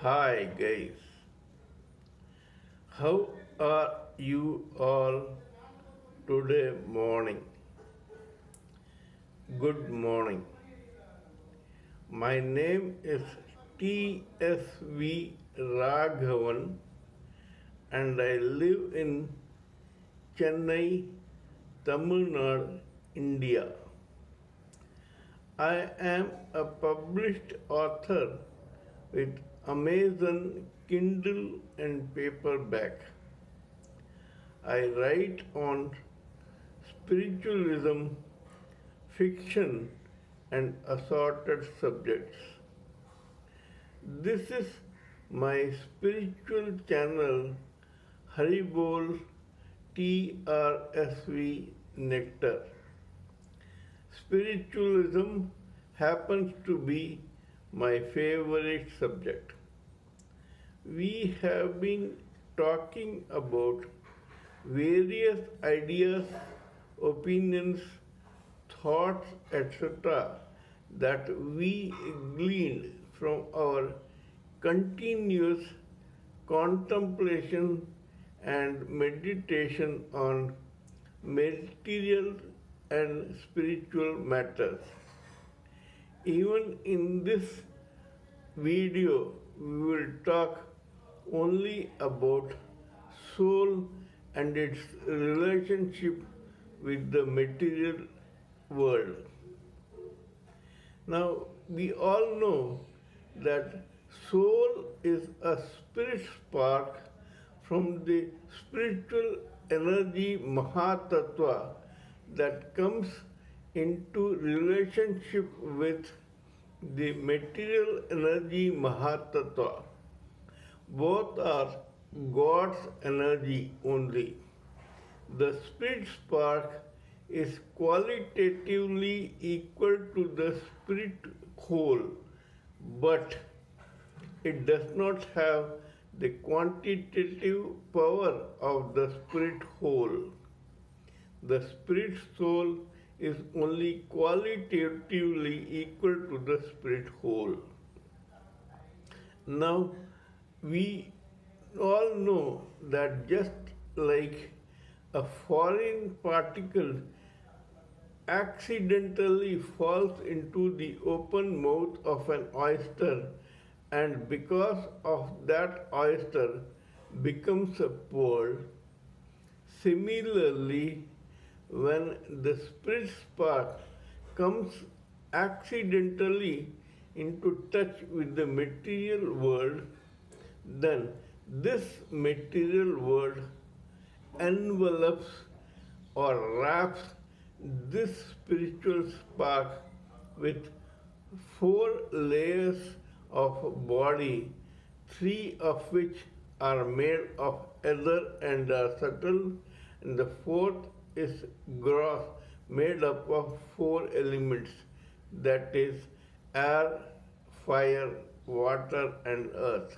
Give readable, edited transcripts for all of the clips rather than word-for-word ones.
Hi guys, how are you all today morning? Good morning. My name is TSV Raghavan and I live in Chennai, Tamil Nadu, India. I am a published author with Amazon Kindle and paperback. I write on spiritualism, fiction, and assorted subjects. This is my spiritual channel, Haribol trsv nectar. Spiritualism happens to be my favorite subject. We have been talking about various ideas, opinions, thoughts, etc., that we gleaned from our continuous contemplation and meditation on material and spiritual matters. Even in this video, we will talk only about soul and its relationship with the material world. Now, we all know that soul is a spirit spark from the spiritual energy Mahatattva that comes into relationship with the material energy Mahatattva. Both are God's energy only. The spirit spark is qualitatively equal to the spirit whole, but it does not have the quantitative power of the spirit whole. The spirit soul is only qualitatively equal to the spirit whole. Now, we all know that just like a foreign particle accidentally falls into the open mouth of an oyster and because of that oyster becomes a pearl, similarly, when the spirit spark comes accidentally into touch with the material world, then this material world envelops or wraps this spiritual spark with four layers of body, three of which are made of ether and are subtle, and the fourth is gross, made up of four elements, that is air, fire, water, and earth.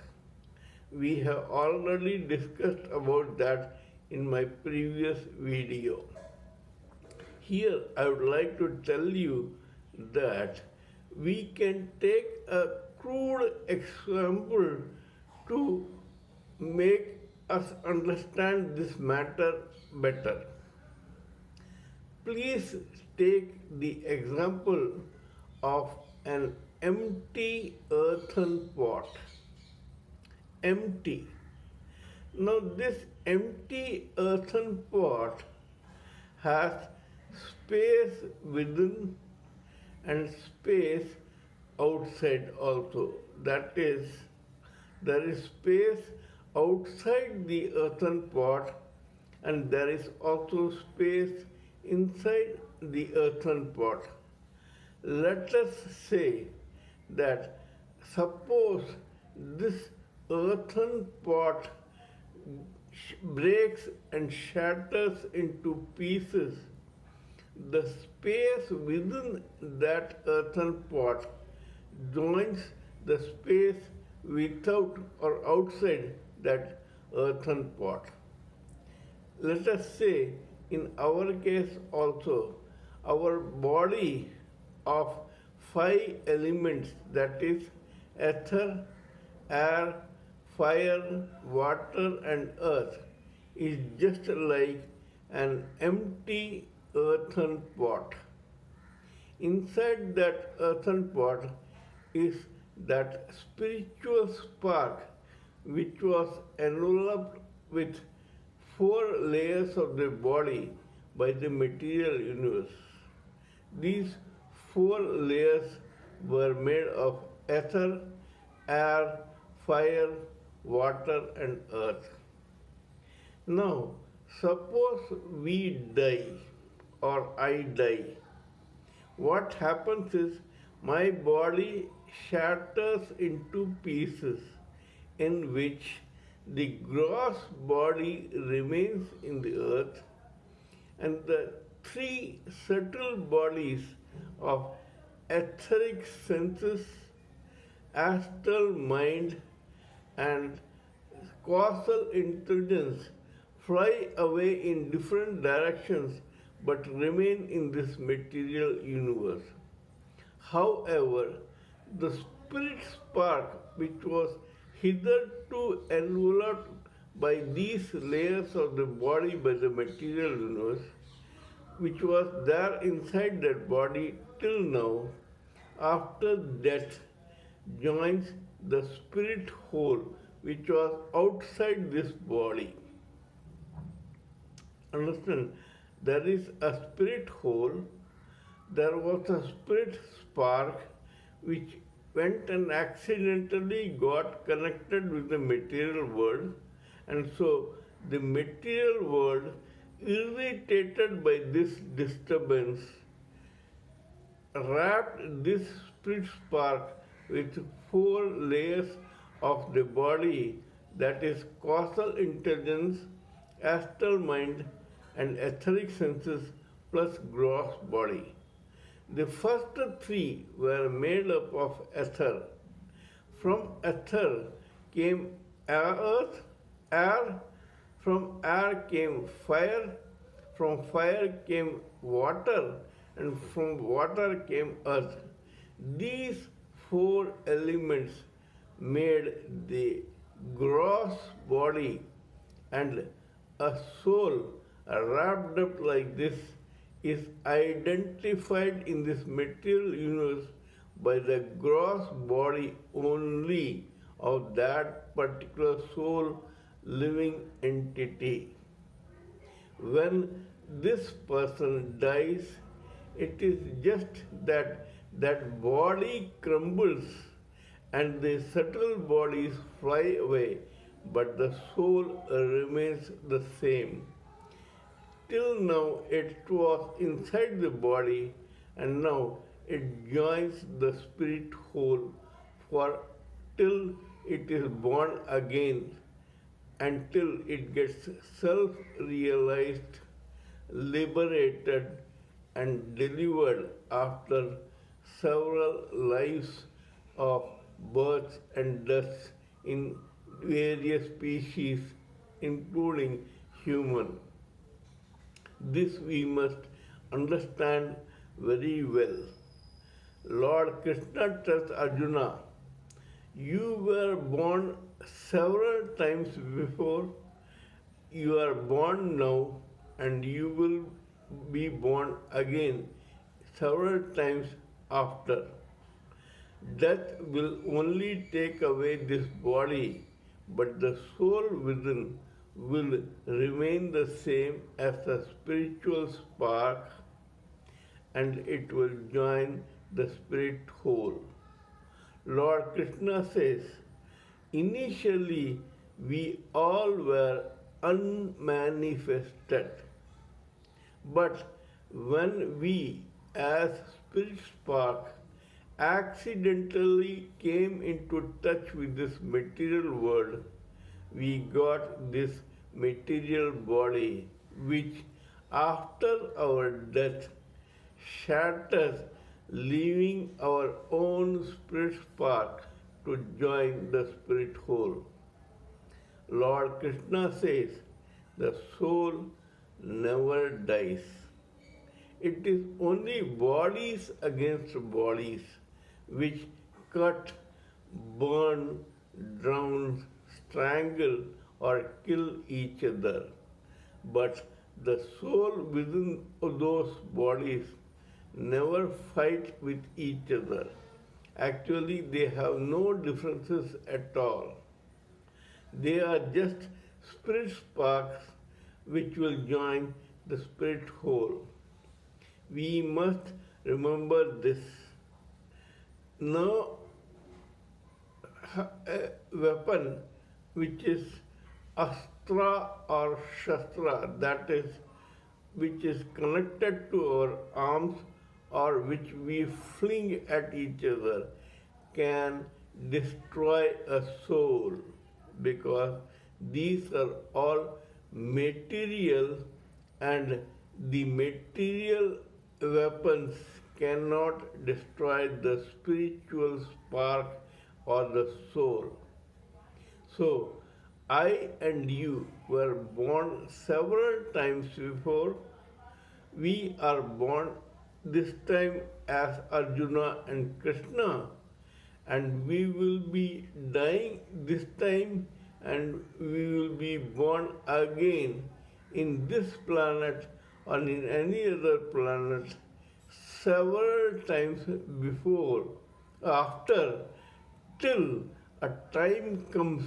We have already discussed about that in my previous video. Here I would like to tell you that we can take a crude example to make us understand this matter better. Please take the example of an empty earthen pot. Empty. Now, this empty earthen pot has space within and space outside also. That is, there is space outside the earthen pot and there is also space inside the earthen pot. Let us say that suppose this earthen pot breaks and shatters into pieces, the space within that earthen pot joins the space without or outside that earthen pot. Let us say in our case also, our body of five elements, that is, ether, air, fire, water, and earth, is just like an empty earthen pot. Inside that earthen pot is that spiritual spark which was enveloped with four layers of the body by the material universe. These four layers were made of ether, air, fire, water, and earth. Now, suppose we die or I die. What happens is my body shatters into pieces in which the gross body remains in the earth and the three subtle bodies of etheric senses, astral mind, and causal intelligence fly away in different directions but remain in this material universe. However, the spirit spark, which was hitherto enveloped by these layers of the body by the material universe, which was there inside that body till now, after death, joins the spirit whole, which was outside this body. Understand? There is a spirit whole, there was a spirit spark which went and accidentally got connected with the material world, and so the material world, irritated by this disturbance, wrapped this spirit spark with four layers of the body, that is causal intelligence, astral mind, and etheric senses plus gross body. The first three were made up of ether. From ether came earth, air, from air came fire, from fire came water, and from water came earth. These four elements made the gross body, and a soul wrapped up like this is identified in this material universe by the gross body only of that particular soul living entity. When this person dies, it is just that that body crumbles and the subtle bodies fly away, but the soul remains the same. Till now it was inside the body, and now it joins the spirit whole for till it is born again, until it gets self-realized, liberated, and delivered after several lives of births and deaths in various species, including human. This we must understand very well. Lord Krishna tells Arjuna, you were born several times before, you are born now, and you will be born again several times after. Death will only take away this body, but the soul within will remain the same as the spiritual spark, and it will join the spirit whole. Lord Krishna says, initially we all were unmanifested, but when we as spirit spark accidentally came into touch with this material world, we got this material body which after our death shatters, leaving our own spirit spark to join the spirit whole. Lord Krishna says the soul never dies. It is only bodies against bodies which cut, burn, drown, strangle, or kill each other. But the soul within those bodies never fight with each other. Actually, they have no differences at all. They are just spirit sparks which will join the spirit whole. We must remember this. No weapon which is astra or shastra, that is, which is connected to our arms or which we fling at each other, can destroy a soul, because these are all material, and the material weapons cannot destroy the spiritual spark or the soul. So, I and you were born several times before. We are born this time as Arjuna and Krishna, and we will be dying this time, and we will be born again in this planet or in any other planet several times before, after, till a time comes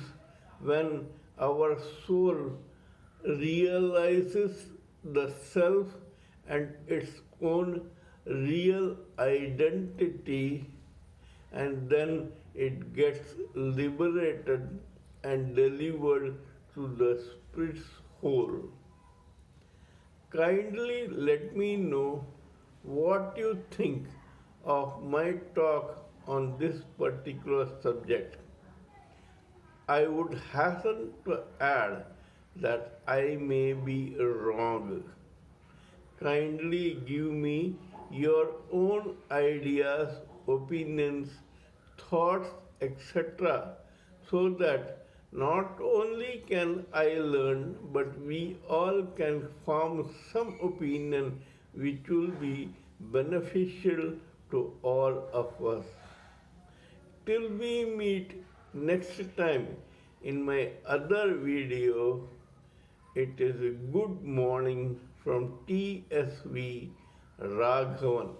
when our soul realizes the self and its own real identity, and then it gets liberated and delivered to the spirit's whole. Kindly let me know what you think of my talk on this particular subject. I would hasten to add that I may be wrong. Kindly give me your own ideas, opinions, thoughts, etc., so that not only can I learn, but we all can form some opinion which will be beneficial to all of us. Till we meet next time in my other video, it is a good morning from TSV Raghavan.